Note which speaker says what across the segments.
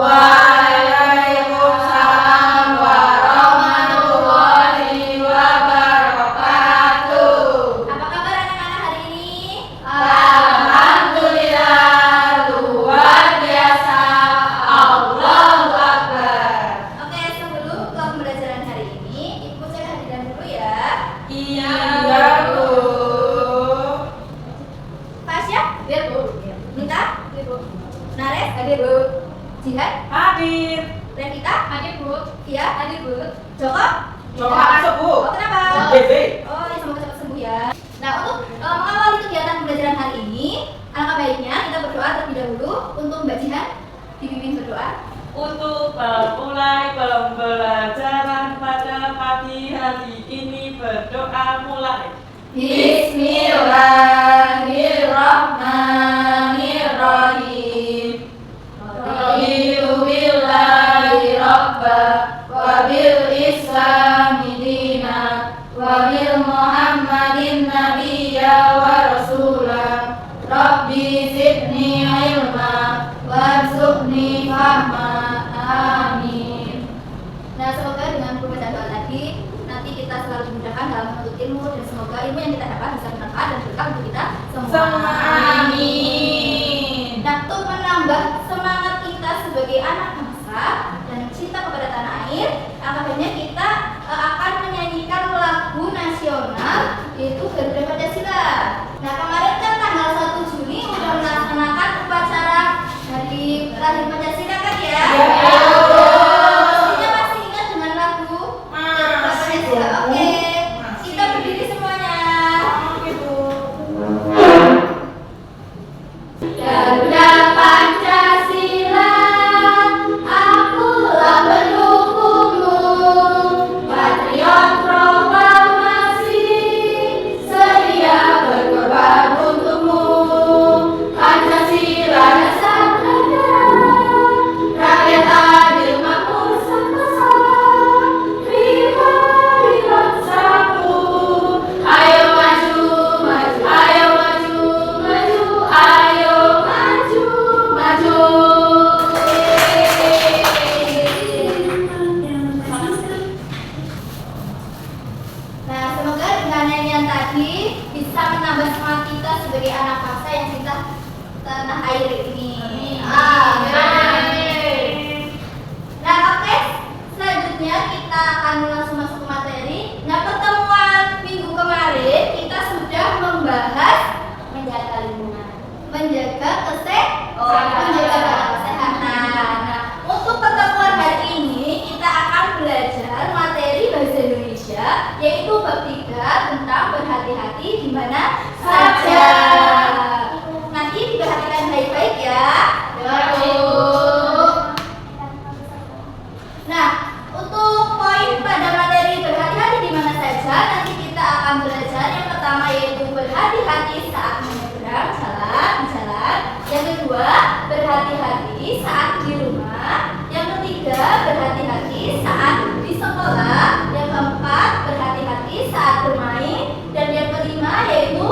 Speaker 1: Waalaikumsalam warahmatullahi wabarakatuh.
Speaker 2: Apa kabar anak-anak hari ini?
Speaker 1: Alhamdulillah, luar biasa. Allahu Akbar.
Speaker 2: Oke, sebelum ke pembelajaran hari ini, Ibu cek hadiran dulu ya.
Speaker 1: Iya, Bu.
Speaker 2: Tasya, hadir Bu. Minta, hadir Bu. Nares, hadir Bu. Jihad,
Speaker 1: Hadir.
Speaker 2: Revita, hadir Bu. Iya, hadir Bu. Joko,
Speaker 1: Coba masuk, Bu.
Speaker 2: Oh, kenapa?
Speaker 1: BB.
Speaker 2: Oh, ya semoga cepat sembuh ya. Nah, untuk mengawali kegiatan pembelajaran hari ini, alangkah baiknya kita berdoa terlebih dahulu untuk Mbak Jihan. Dibimbing berdoa.
Speaker 3: Untuk memulai pembelajaran pada pagi hari ini, berdoa mulai.
Speaker 1: Bismillahirrahmanirrahim. Raditu billahi rabba wa bil islami dina wa bil muhammadin nabiyya wa rasula. Rabbi zidni ilma warzuqni fahma. Amin.
Speaker 2: Nah, semoga dengan pembacaan doa tadi nanti kita selalu dimudahkan dalam menuntut ilmu dan semoga ilmu yang kita dapat bisa bermanfaat dan berkah untuk kita semua.
Speaker 1: Amin.
Speaker 2: Nah, untuk menambah semangat kita sebagai anak bangsa dan cinta kepada tanah air, akhirnya kita akan menyanyikan lagu nasional yaitu Garuda Pancasila. Nah, kemarin kan tanggal 1 Juni sudah melaksanakan upacara hari lahir Pancasila kan ya?
Speaker 1: Ya.
Speaker 2: Pastinya masih ingat dengan lagu Garuda Pancasila. Oke, kita berdiri semuanya.
Speaker 1: Garuda Pancasila, akulah pendukungmu, patriot proklamasi, sedia berkorban untukmu. Pancasila dasar negara, rakyat adil makmur sentosa, pribadi bangsaku. Ayo maju, maju, ayo maju, maju, ayo maju, maju.
Speaker 2: Nah, semoga dengan nyanyian tadi bisa menambah semangat kita sebagai anak bangsa yang cinta tanah air ini. Amin. Nah, oke. Selanjutnya kita akan langsung masuk ke materi. Nah, pertemuan minggu kemarin kita sudah membahas menjaga lingkungan, menjaga kesehatan. Nah, untuk pertemuan hari ini kita akan belajar materi bahasa Indonesia yaitu bab 3 tentang berhati-hati di mana saja. Nanti diperhatikan baik-baik ya. Nah, untuk poin pada materi berhati-hati di mana saja nanti kita akan belajar yang pertama yaitu berhati-hati saat menyeberang di jalan. Yang kedua, berhati-hati saat di rumah. Yang ketiga, berhati-hati saat di sekolah. Yang keempat, berhati-hati saat bermain. Dan yang kelima yaitu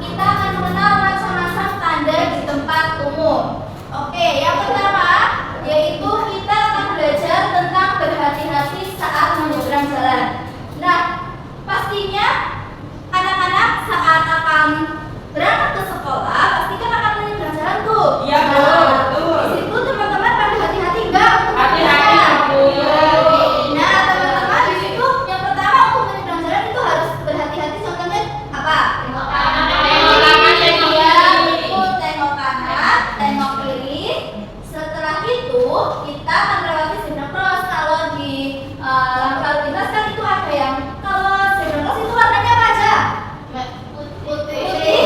Speaker 2: kita akan mengenal macam-macam tanda di tempat umum. Oke, yang pertama yaitu kita akan belajar tentang berhati-hati saat menyeberang jalan. Nah, pastinya anak-anak saat akan berangkat ke sekolah pasti kan akan menyeberang jalan tuh.
Speaker 1: Iya, Bu, betul.
Speaker 2: Di situ teman-teman pada hati-hati enggak untuk
Speaker 1: Hati-hati,
Speaker 2: menyeberang?
Speaker 1: Bu.
Speaker 2: Nah, teman-teman di situ yang pertama untuk menyeberang jalan itu harus berhati-hati. Contohnya apa? Tengok kanan,
Speaker 1: tengok kiri.
Speaker 2: Iya, betul. Tengok kanan, tengok kiri. Setelah itu kita akan melewati zebra cross. Kalau di lampu lalu lintas kan itu ada yang kalau zebra cross itu warnanya apa aja? Putih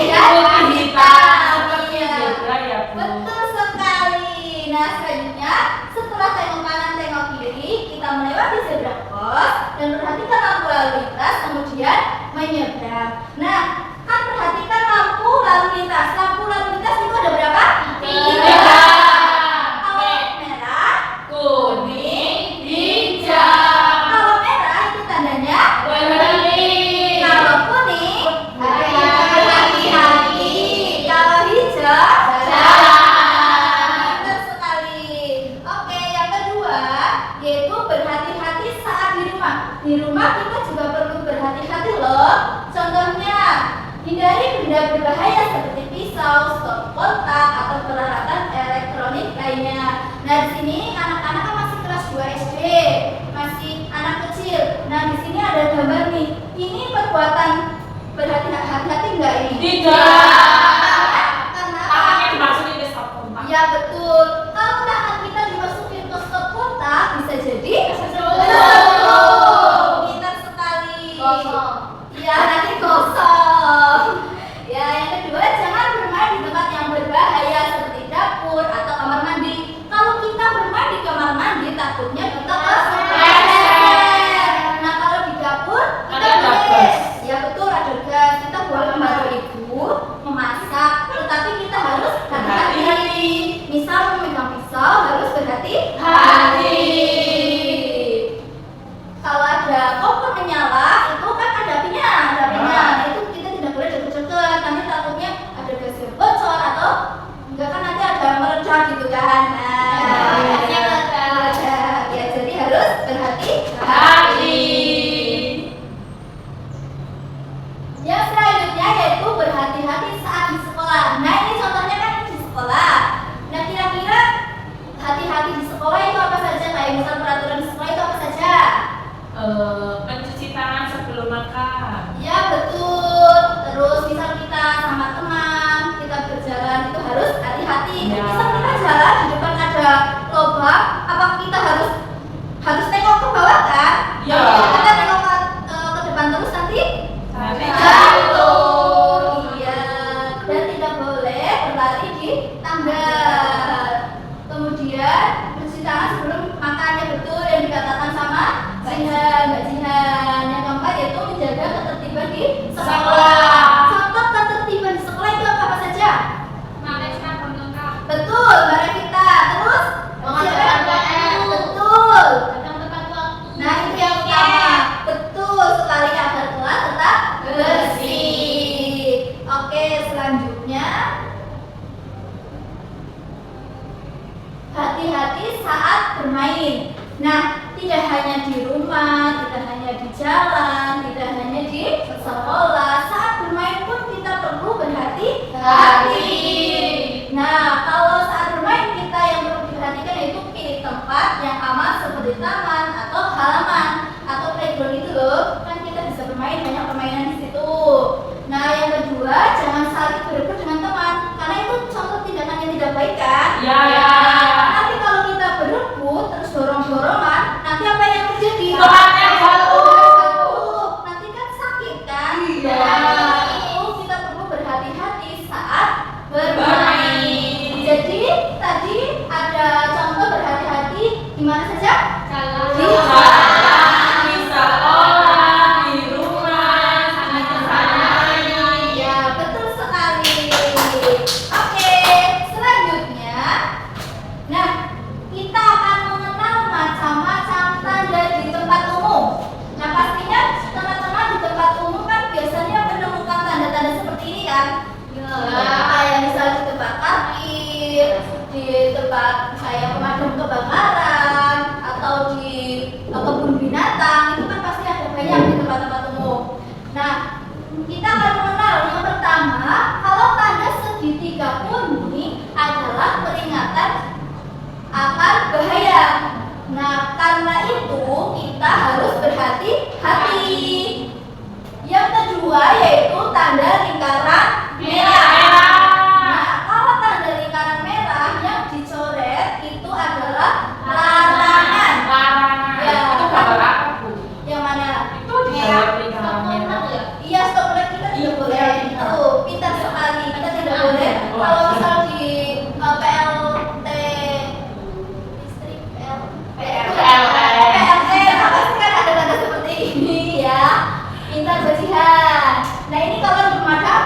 Speaker 2: dan
Speaker 1: Putih hitam.
Speaker 3: Seperti
Speaker 2: Iya.
Speaker 3: zebra ya, Bu.
Speaker 2: Betul sekali. Nah, selanjutnya setelah tengok kanan, tengok kiri, kita melewati zebra cross dan perhatikan lampu lalu lintas, kemudian menyeberang. Nah, kan perhatikan lampu lalu lintas. Lampu lalu lintas itu ada berapa? 3. Kalau merah,
Speaker 1: Kuning, hijau.
Speaker 2: kalau merah itu tandanya.
Speaker 1: Berhenti.
Speaker 2: Kalau kuning, hati-hati. Kalau hijau,
Speaker 1: Jalan.
Speaker 2: Betul sekali. Oke, Nah, di sini anak-anak kan masih kelas 2 SD, masih anak kecil. Nah, di sini ada gambar nih. Ini perbuatan berhati-hati enggak ini?
Speaker 3: Tidak.
Speaker 2: Karena
Speaker 3: Apanya dimasukin ke stop kontak?
Speaker 2: ya betul. Kalau tangan kita dimasukin ke stop kontak bisa jadi pintar sekali.
Speaker 1: Kosong.
Speaker 2: Ya, nanti kosong. Ya, yang kedua, jangan bermain di tempat yang berbahaya seperti dapur atau kamar mandi. Kalau kita bermain di kamar mandi, takutnya kita kepleset. Nah, kalau di dapur, kita
Speaker 3: Ada
Speaker 2: boleh.
Speaker 3: gas.
Speaker 2: Ya betul, ada gas. Kita boleh membantu ibu memasak, tetapi kita harus hati-hati.
Speaker 3: Hati-hati.
Speaker 2: Misal memegang pisau harus berhati-hati. Kalau ada kompor menyala, itu kan ada apinya. Nah, itu kita tidak boleh deket-deket. Nanti takutnya ada gas yang bocor atau enggak kan nanti ada meledak gitu kan. Nah,
Speaker 1: Gasnya meledak.
Speaker 2: meledak. Ya, jadi harus berhati-hati.
Speaker 3: Hati.
Speaker 2: Yang selanjutnya yaitu berhati-hati saat di sekolah. Nah, ini contohnya kan di sekolah. Nah, kira-kira hati-hati di sekolah itu apa saja? Kayak misal peraturan di sekolah itu apa saja?
Speaker 3: Mencuci tangan sebelum makan.
Speaker 2: Ya betul. Terus misal kita sama teman, kita berjalan itu harus hati-hati.
Speaker 3: Ya.
Speaker 2: Misal kita jalan di depan ada lubang, apa kita harus tengok ke bawah kan?
Speaker 3: Ya.
Speaker 2: Kita tengok ke depan terus nanti
Speaker 3: Nanti
Speaker 2: jatuh. Iya. Dan tidak boleh berlari di tangga. Kemudian mencuci tangan sebelum makan, ya betul yang dikatakan sama Mbak Jihan. Yang keempat yaitu menjaga ketertiban di sekolah.
Speaker 3: Sekolah.
Speaker 2: Contoh ketertiban di sekolah itu apa saja?
Speaker 1: Pakai seragam lengkap.
Speaker 2: Betul, Mbak Revita. Terus
Speaker 1: Mengerjakan PR.
Speaker 2: betul.
Speaker 1: Datang tepat waktu.
Speaker 2: Nah, itu yang utama. Betul sekali, agar kelas tetap bersih. Oke, selanjutnya hati-hati saat bermain. Nah, tidak hanya di rumah, tidak hanya di jalan, tidak hanya di sekolah. Saat bermain pun kita perlu berhati-hati. Nah, kalau saat bermain kita yang perlu diperhatikan yaitu pilih tempat yang aman seperti taman atau halaman atau playground itu loh. Kan kita bisa bermain banyak permainan di situ. Nah, yang kedua jangan saling berebut dengan teman karena itu contoh tindakan yang tidak baik kan?
Speaker 3: Ya.
Speaker 2: Nanti kalau kita berebut terus dorong-dorongan, nanti apa yang terjadi?
Speaker 3: Temannya jatuh.
Speaker 2: Nanti kan sakit kan?
Speaker 3: Iya.
Speaker 2: Nah, itu kita perlu berhati-hati saat bermain. Jadi tadi ada contoh berhati-hati di mana saja?
Speaker 1: Jalan.
Speaker 2: Di
Speaker 3: Di sekolah, di rumah, di sana.
Speaker 2: Ya, betul sekali. Oke, selanjutnya. Nah, kita akan mengenal macam-macam tanda di tempat umum. Nah, pastinya teman-teman di tempat umum kan biasanya menemukan tanda-tanda seperti ini kan? Nah, kayak misal di tempat parkir, di tempat kayak pemadam kebakaran, atau di kebun binatang, itu kan pasti ada banyak di tempat-tempat umum. Nah, kita akan mengenal yang pertama, kalau tanda segitiga kuning adalah peringatan akan bahaya. Nah, karena itu kita harus berhati-hati. Yang kedua yaitu tanda lingkaran merah. Nah, kalau tanda lingkaran merah yang dicoret itu adalah larangan.
Speaker 3: Larangan.
Speaker 2: Ya.
Speaker 3: Itu gambar apa, Bu?
Speaker 2: Yang mana?
Speaker 3: Itu di dalam lingkaran merah.
Speaker 2: Iya, stop boleh kita tidak
Speaker 3: Iya.
Speaker 2: boleh. Itu pintar sekali. Kita tidak boleh.
Speaker 3: Oh.
Speaker 2: Kalau misal di PLT listrik PLT, apa sih kan ada tanda seperti ini ya. Pintar Mbak Jihan. Nah, ini kalau di pemadam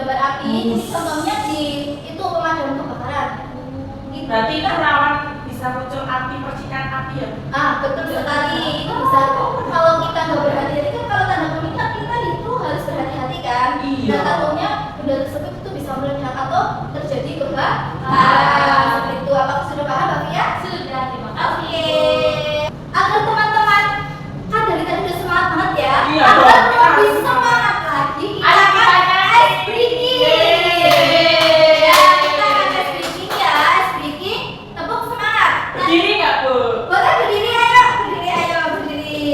Speaker 2: gambar api. Ini contohnya di itu pemadam kebakaran. Gitu.
Speaker 3: Berarti itu rawan bisa muncul api, percikan api ya?
Speaker 2: Betul sekali. Itu bisa kalau kita nggak berhati-hati kan kalau tanda peminat kita itu harus berhati-hati kan.
Speaker 3: Iya.
Speaker 2: Dan takutnya benda tersebut itu bisa meledak atau terjadi kebakaran. Seperti itu. Apakah sudah paham, Mbak Fia?
Speaker 1: Sudah, terima kasih.
Speaker 2: Oke. Agar teman-teman kan dari tadi udah semangat banget ya.
Speaker 3: Iya,
Speaker 2: Agar
Speaker 3: dong.
Speaker 2: lebih semangat lagi kita
Speaker 3: Ayo,
Speaker 2: akan
Speaker 3: kita
Speaker 2: ice breaking.
Speaker 3: Yeay.
Speaker 2: Ya, kita akan ice breaking ya. Ice breaking. Tepuk semangat. Nah,
Speaker 3: Berdiri nggak, Bu?
Speaker 2: boleh berdiri ayo. Berdiri ayo, berdiri.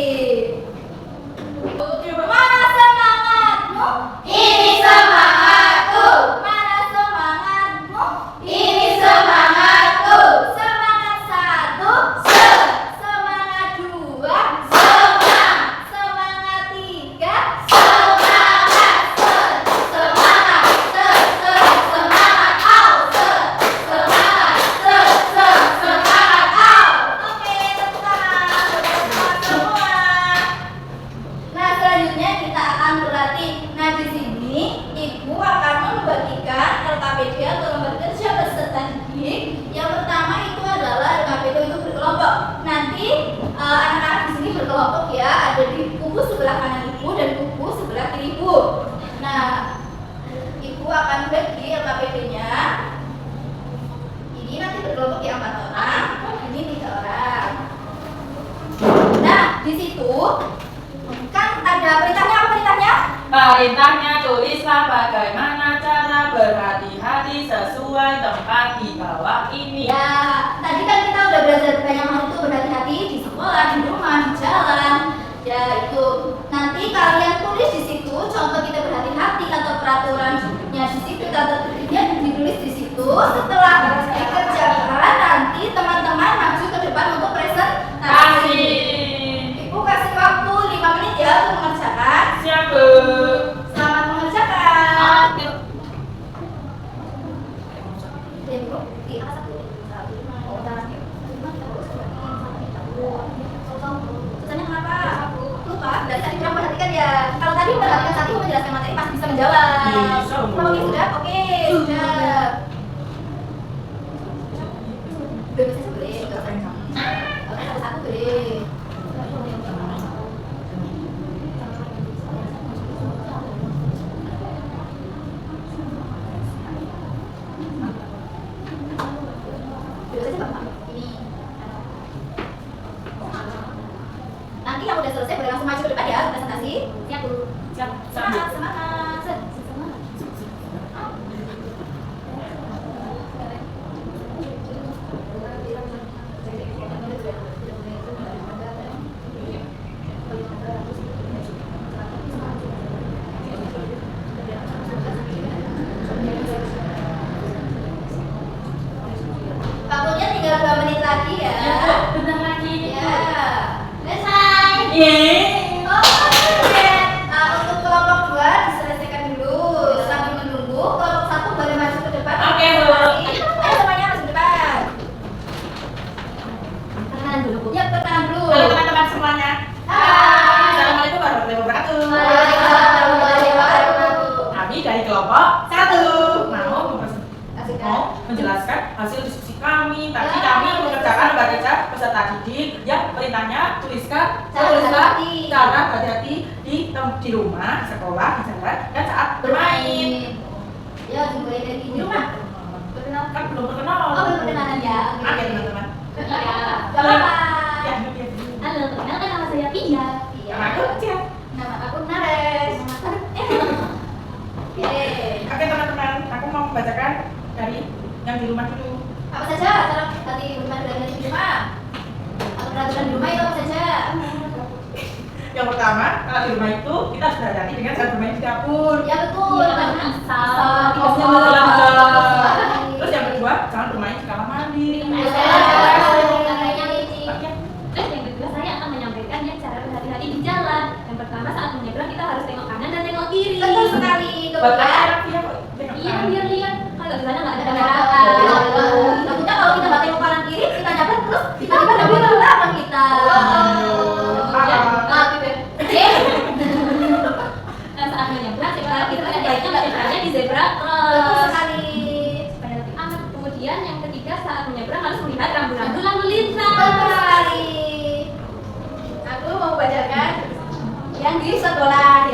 Speaker 3: Oke, Bu.
Speaker 2: Mana semangatmu? Ini semangatku. Mana semangatmu? Ini semangatku. Semangat satu. Semangat dua. Semangat tiga. Semangat. Semangat. Semangat. Au. Semangat. Au. Oke, tepuk tangan. Semangat semua. Nah, selanjutnya kita akan berlatih. Nah, di sini Ibu akan membagikan LKPD atau lembar kerja peserta didik. Yang pertama itu adalah LKPD itu berkelompok. Nanti anak-anak di sini berkelompok ya, ada di kubu sebelah kanan Ibu dan kubu sebelah kiri Ibu. Nah, Ibu akan bagi LKPD-nya. Ini nanti berkelompok ya 4 orang, ini 3 orang. Nah, di situ kan ada perintahnya. Apa perintahnya?
Speaker 3: Perintahnya tulislah bagaimana cara berhati-hati sesuai tempat di bawah ini.
Speaker 2: Ya, tadi kan kita udah belajar banyak hal itu, berhati-hati di sekolah, di rumah, di jalan. Ya itu. Nanti kalian tulis di situ contoh kita berhati-hati atau peraturannya di situ, tata tertibnya ditulis di situ. Setelah dikerjakan, nanti teman-teman maju ke depan untuk presentasi.
Speaker 3: Kasih.
Speaker 2: Ibu kasih waktu 5 menit ya untuk mengerjakan.
Speaker 3: Siap, Bu.
Speaker 2: Selamat mengerjakan.
Speaker 1: Oke.
Speaker 2: Ibu, di atas satu. Oh, tangannya. Susahnya kenapa? Lupa. Dari tadi kurang perhatikan ya. Kalau tadi perhatikan satu menjelaskan materi pasti bisa menjawab.
Speaker 3: Bisa, Bu.
Speaker 2: Oke, sudah? Oke, sudah. Bebas aja boleh. Nggak usah. Oke, satu-satu boleh. Bebas aja, Bapak. Ini. Nanti yang udah selesai boleh langsung maju ke depan ya, presentasi. Siap, Bu.
Speaker 3: Siap, siap, Bu.
Speaker 2: Semangat, semangat. Semangat. Waktunya tinggal 2 menit lagi ya.
Speaker 3: Ya, Bu. Bentar lagi.
Speaker 2: Ya. Selesai.
Speaker 3: Yeay.
Speaker 2: Oke. Untuk kelompok 2 diselesaikan dulu sambil menunggu. Kelompok 1 boleh maju ke depan.
Speaker 3: Oke, Bu.
Speaker 2: Ayo semuanya maju ke depan. Tangan dulu, Bu. Ya, tangan dulu.
Speaker 3: Halo teman-teman semuanya.
Speaker 2: Hai.
Speaker 3: Assalamualaikum warahmatullahi wabarakatuh.
Speaker 2: Waalaikumsalam warahmatullahi wabarakatuh.
Speaker 3: Kami dari kelompok 1 mau
Speaker 2: Kasihkan.
Speaker 3: menjelaskan hasil diskusi kami. Tadi
Speaker 2: Ya,
Speaker 3: kami
Speaker 2: betul.
Speaker 3: mengerjakan lembar kerja peserta didik. Ya, perintahnya tuliskan
Speaker 2: Cara berhati-hati.
Speaker 3: cara berhati-hati di rumah, di sekolah, di jalan, dan saat bermain.
Speaker 2: Ya, dimulai dari di rumah. Perkenalan.
Speaker 3: Kan belum perkenalan.
Speaker 2: Oh, belum perkenalan ya.
Speaker 3: Oke, teman-teman.
Speaker 1: Iya.
Speaker 2: Gak apa-apa.
Speaker 3: Ya, ya.
Speaker 1: Halo, perkenalkan nama saya Pia.
Speaker 2: Iya.
Speaker 3: Nama aku Cia.
Speaker 2: Nama aku Nares. Oke.
Speaker 3: Oke, teman-teman, aku mau membacakan dari yang di rumah dulu.
Speaker 2: Apa saja cara tadi rumah belajar di rumah? Atau peraturan di rumah itu apa saja?
Speaker 3: Yang pertama, kalau di rumah itu kita harus berhati-hati dengan cara bermain di dapur.
Speaker 2: Ya betul.
Speaker 1: Iya,
Speaker 2: Karena
Speaker 1: bisa.
Speaker 2: bisa
Speaker 3: Bisa. Terus yang kedua, jangan bermain di kamar mandi.
Speaker 1: Terus yang kedua saya akan menyampaikan ya cara berhati-hati di jalan. Yang pertama saat menyeberang kita harus tengok kanan dan tengok kiri.
Speaker 2: Betul sekali.
Speaker 3: Buat
Speaker 2: Kemudian
Speaker 3: anak ya kok.
Speaker 1: Iya, biar lihat kalau di sana nggak ada
Speaker 2: takutnya
Speaker 1: kendaraan.
Speaker 2: kalau kita nggak tengok kanan kiri, kita nyaber terus tiba-tiba ada mobil belakang kita.
Speaker 1: Nah, saat menyeberang kita baiknya nggak nyebrangnya di zebra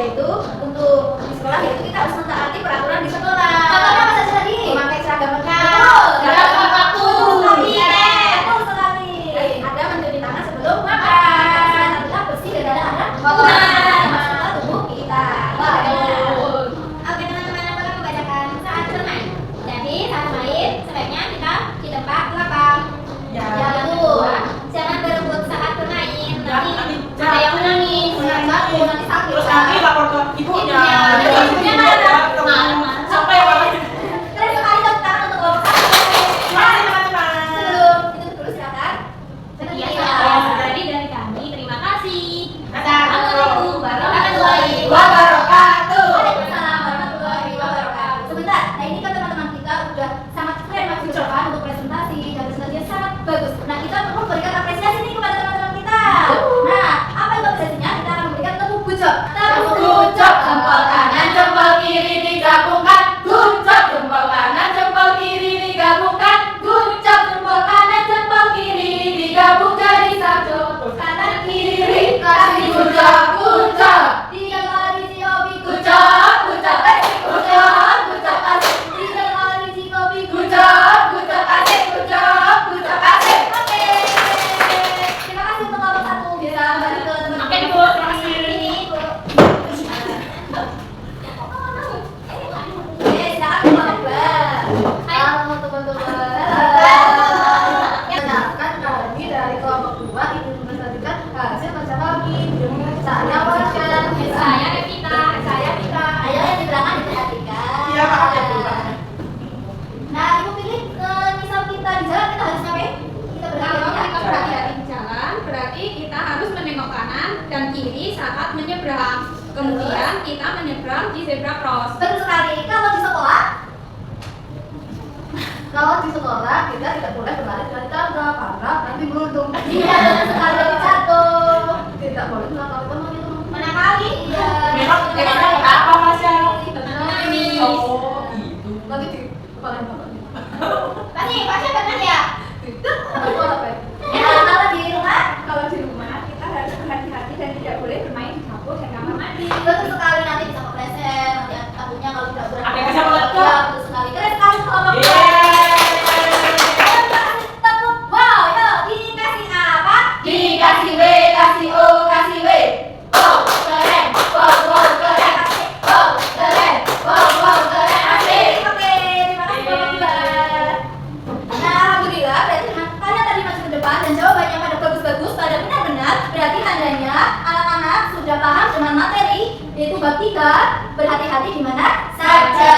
Speaker 2: yaitu untuk di sekolah yaitu kita harus mentaati peraturan di sekolah. Contohnya apa saja tadi? Memakai seragam lengkap.
Speaker 1: Seragam waktu.
Speaker 2: Betul sekali. Ada mencuci tangan sebelum makan. Kita bersih dan ada kotoran masuk ke tubuh kita.
Speaker 1: Oke teman-teman, apa yang membacakan saat bermain? Jadi saat main sebaiknya kita di tempat lapang.
Speaker 3: Ya.
Speaker 1: Yang kedua, jangan berebut saat bermain. Nanti ada yang menangis.
Speaker 2: Nanti sakit.
Speaker 3: Terus nanti lapor ke ibunya.
Speaker 1: Jadi ibunya marah.
Speaker 3: Sampai marah.
Speaker 2: Keren sekali tentang untuk ngomong
Speaker 3: Terima kasih teman-teman.
Speaker 2: sebelum itu dulu silakan.
Speaker 1: Iya, jadi dari kami terima kasih.
Speaker 3: Dadah.
Speaker 1: Assalamualaikum warahmatullahi
Speaker 2: Wabarakatuh. Waalaikumsalam warahmatullahi wabarakatuh. Sebentar, nah ini kan teman-teman kita udah sangat keren Mas ucapan untuk presentasi dan presentasinya sangat bagus. Nah kita perlu berikan apresiasi nih kepada teman-teman kita. Nah apa itu apresiasinya? Kita akan memberikan tepuk gujok. Tepuk gujok, jempol kanan, jempol kiri digabungkan. Gujok, jempol kanan, jempol kiri digabungkan. Gujok, jempol kanan, jempol kiri digabung jadi satu. Kanan kiri kasih gujok, gujok. Tiga kali ciobi gujok, gujok, gujok, gujok asik. Tiga kali ciobi gujok, gujok asik, gujok, gujok asik. Oke. Terima kasih untuk kelompok satu bisa balik ke teman-teman.
Speaker 1: Oke, Ibu. Terima kasih.
Speaker 2: Ini Ibu. Oke, silakan kelompok dua. Halo teman-teman. Kenalkan kami dari kelompok 2 ingin mempresentasikan hasil baca kami. Saya Wasya,
Speaker 1: Saya Revita.
Speaker 2: saya Pika. Ayo yang di belakang diperhatikan.
Speaker 3: Iya, maaf ya, Bu.
Speaker 2: Nah, ibu pilih misal kita di jalan kita harus ngapain? Kita
Speaker 1: Kalau
Speaker 2: berhati-hati
Speaker 1: kita
Speaker 2: ya.
Speaker 1: berhati-hati di jalan, berarti kita harus menengok kanan dan kiri saat menyeberang. Kemudian kita menyeberang di zebra cross.
Speaker 2: Betul sekali. Kalau di sekolah kita tidak boleh berlari dari tangga karena nanti beruntung. Iya, betul sekali nanti jatuh. Tidak boleh menakali teman itu. Menakali? Iya.
Speaker 3: Memang apa Mas ya?
Speaker 1: Menangis.
Speaker 3: Oh, gitu.
Speaker 2: Nanti di kepala bapak. Tadi pasnya benar ya? Tidak. Kalau di rumah?
Speaker 1: Kalau di rumah kita harus berhati-hati dan tidak boleh bermain di dapur dan kamar mandi.
Speaker 2: Betul sekali, nanti bisa kepleset. Nanti takutnya kalau tidak berhati.
Speaker 3: Ada yang bisa meletup.
Speaker 2: Iya, betul sekali. Keren sekali kelompok dua.
Speaker 3: Yeay.
Speaker 2: Tepuk. Wow, yuk dikasih apa?
Speaker 3: Dikasih W, kasih O, kasih W.
Speaker 2: Wow, keren. Wow, keren. Asik. Wow, keren. Wow, keren. Asik. Oke, terima kasih kelompok dua. Nah, alhamdulillah berarti kalian tadi masuk ke depan dan jawabannya pada bagus-bagus, pada benar-benar. Berarti tandanya anak-anak sudah paham dengan materi yaitu bab 3, berhati-hati di mana saja.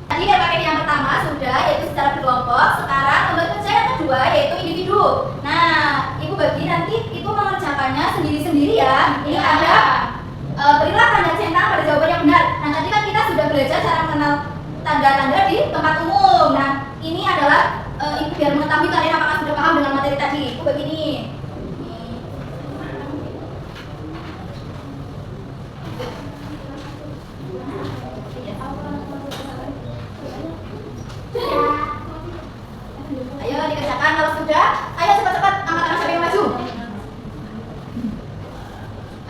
Speaker 2: Tadi RPP yang pertama sudah yaitu secara berkelompok. Sekarang lembar kerja yang kedua yaitu individu. Nah, ibu bagi nanti ibu mengerjakannya sendiri-sendiri ya. Ini ada berilah tanda centang pada jawaban yang benar. Nah, tadi kan kita sudah belajar cara mengenal tanda-tanda di tempat umum. Nah, ini adalah ibu biar mengetahui kalian apakah sudah paham dengan materi tadi. Ibu begini. Ayo dikerjakan kalau sudah. Ayo cepat-cepat angkat tangan siapa yang maju.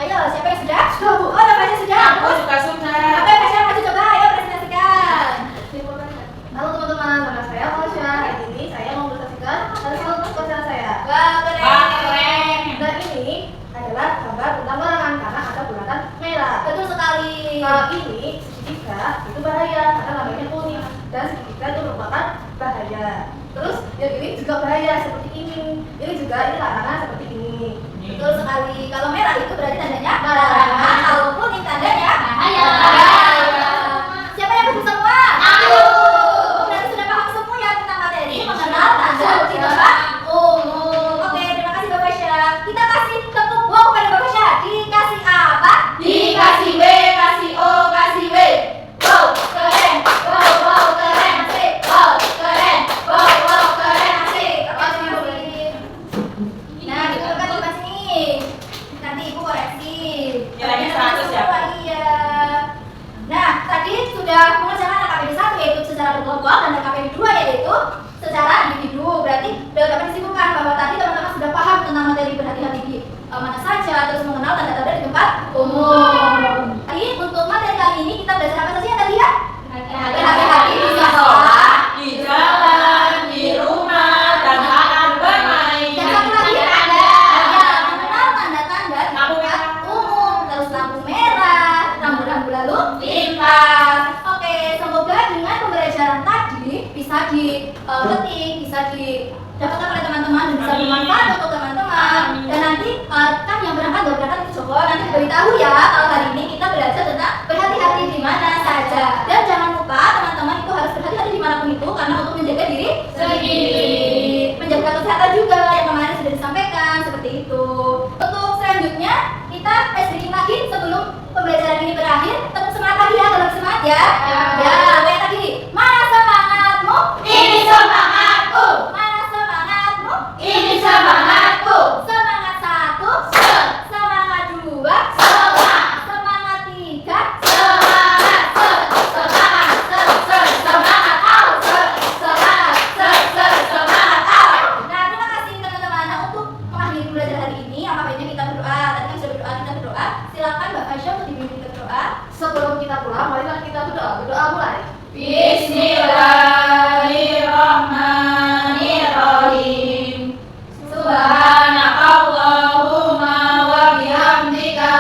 Speaker 2: Ayo siapa yang sudah? Sudah Bu. Oh, namanya sudah.
Speaker 3: Aku juga sudah.
Speaker 2: Oke, Fasya maju coba. Ayo presentasikan. Halo teman-teman, nama saya Fasya. Hari ini saya mau presentasikan hasil pekerjaan saya. Wah, keren.
Speaker 3: Wah, keren.
Speaker 2: Dan ini adalah gambar tentang larangan karena ada bulatan merah. Betul sekali. Kalau ini segitiga itu bahaya karena lambangnya kuning dan segitiga itu merupakan bahaya. Terus yang ini juga bahaya seperti ini. Ini juga ini larangan seperti ini. Betul sekali. Kalau merah itu berarti tandanya larangan. Kalau kuning tandanya bahaya. Siapa yang betul semua? Aku. Berarti sudah paham semua ya tentang materi mengenal tanda di tempat umum. Oke, terima kasih Bapak Syah. Kita kasih tepuk wow pada Bapak Syah. Dikasih apa? Dikasih W, kasih O, kasih W. Wow, keren. Wow, keren. Asik. Wow, keren. Wow, keren. Asik. Kasih Ibu. Nah, dituturkan di sini. Nanti Ibu koreksi.
Speaker 3: Nilainya 100 ya.
Speaker 2: dipetik, bisa didapatkan oleh teman-teman dan bisa bermanfaat untuk teman-teman. Dan nanti kan yang berangkat gak berangkat ke Joko, nanti beritahu ya kalau hari ini kita belajar tentang berhati-hati di mana saja. Dan jangan lupa teman-teman itu harus berhati-hati dimanapun itu karena untuk menjaga diri sendiri, menjaga kesehatan juga yang kemarin sudah disampaikan seperti itu. Untuk selanjutnya kita sedikit lagi sebelum pembelajaran ini berakhir, tetap semangat lagi ya, tetap semangat ya. Ya, kayak tadi. Mana semangatmu?
Speaker 4: Ini semangatku.
Speaker 2: Mana semangatmu?
Speaker 4: Ini semangatku.
Speaker 2: Semangat satu, semangat dua,
Speaker 4: Semangat.
Speaker 2: semangat tiga,
Speaker 4: Semangat. Semangat.
Speaker 2: semangat. Nah, terima kasih teman-teman. Nah, untuk mengakhiri pembelajaran hari ini, apa baiknya kita berdoa. Tadi kan sudah berdoa, kita berdoa. Silakan Mbak Fasya untuk dibimbing berdoa.
Speaker 4: Sebelum kita pulang, marilah kita berdoa. Berdoa mulai. Bismillahirrahmanirrahim. Subhanakallahumma wa bihamdika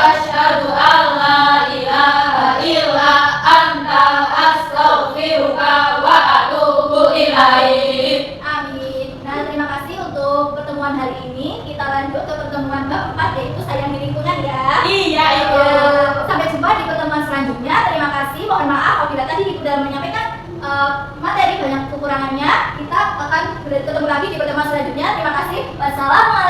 Speaker 4: asyhadu an la ilaha illa anta astaghfiruka wa atubu ilaik.
Speaker 2: Amin. Nah, terima kasih untuk pertemuan hari ini. Kita lanjut ke pertemuan keempat, yaitu sayang di lingkungan ya.
Speaker 3: Iya, Ibu.
Speaker 2: Sampai jumpa di pertemuan selanjutnya. Terima kasih. Mohon maaf apabila tadi Ibu dalam menyampaikan materi banyak kekurangannya. Kita akan ketemu lagi di pertemuan selanjutnya. Terima kasih. Wassalamualaikum.